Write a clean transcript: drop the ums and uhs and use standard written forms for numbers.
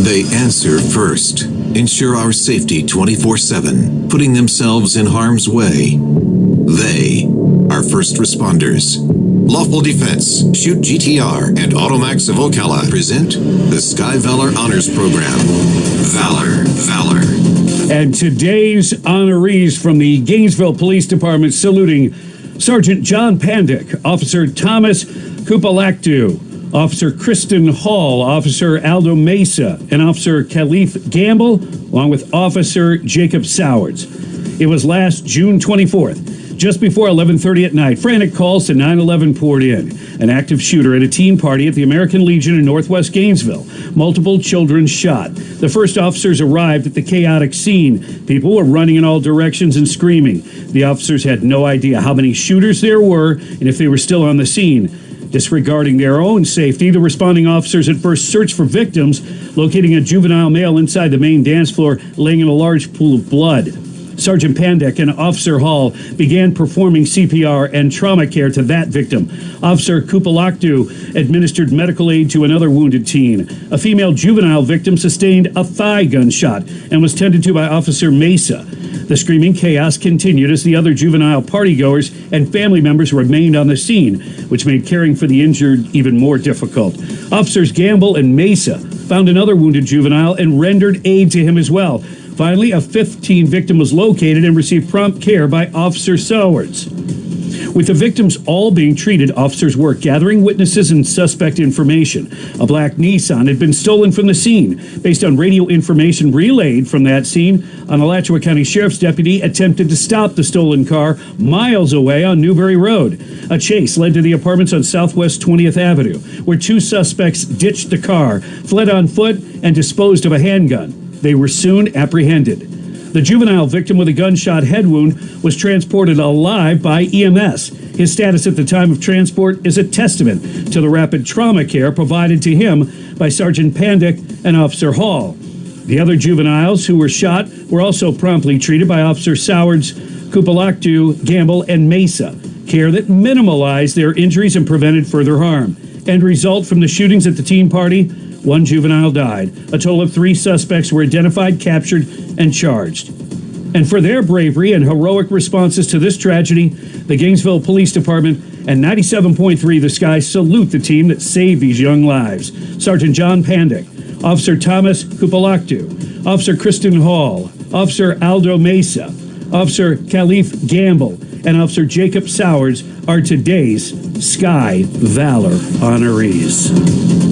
They answer first, ensure our safety 24/7, putting themselves in harm's way. They are first responders. Lawful Defense, Shoot GTR, and Automax of Ocala present the Sky Valor Honors Program. Valor. And today's honorees from the Gainesville Police Department saluting Sergeant John Pandick, Officer Thomas Kupalaktu, Officer Kristen Hall, Officer Aldo Mesa, and Officer Khalif Gamble, along with Officer Jacob Sowards. It was last June 24th. Just before 11:30 at night, frantic calls to 911 poured in. An active shooter at a teen party at the American Legion in northwest Gainesville. Multiple children shot. The first officers arrived at the chaotic scene. People were running in all directions and screaming. The officers had no idea how many shooters there were and if they were still on the scene. Disregarding their own safety, the responding officers at first searched for victims, locating a juvenile male inside the main dance floor, laying in a large pool of blood. Sergeant Pandick and Officer Hall began performing CPR and trauma care to that victim. Officer Kupalaktu administered medical aid to another wounded teen. A female juvenile victim sustained a thigh gunshot and was tended to by Officer Mesa. The screaming chaos continued as the other juvenile partygoers and family members remained on the scene, which made caring for the injured even more difficult. Officers Gamble and Mesa found another wounded juvenile and rendered aid to him as well. Finally, a 15th victim was located and received prompt care by Officer Sowards. With the victims all being treated, officers worked gathering witnesses and suspect information. A black Nissan had been stolen from the scene. Based on radio information relayed from that scene, an Alachua County Sheriff's deputy attempted to stop the stolen car miles away on Newberry Road. A chase led to the apartments on Southwest 20th Avenue, where two suspects ditched the car, fled on foot, and disposed of a handgun. They were soon apprehended. The juvenile victim with a gunshot head wound was transported alive by EMS. His status at the time of transport is a testament to the rapid trauma care provided to him by Sergeant Pandick and Officer Hall. The other juveniles who were shot were also promptly treated by Officer Sowards, Kupalaktu, Gamble, and Mesa. Care that minimalized their injuries and prevented further harm. End result from the shootings at the teen party: one juvenile died. A total of 3 suspects were identified, captured, and charged. And for their bravery and heroic responses to this tragedy, the Gainesville Police Department and 97.3 The Sky salute the team that saved these young lives. Sergeant John Pandick, Officer Thomas Kupalaktu, Officer Kristen Hall, Officer Aldo Mesa, Officer Khalif Gamble, and Officer Jacob Sowards are today's Sky Valor honorees.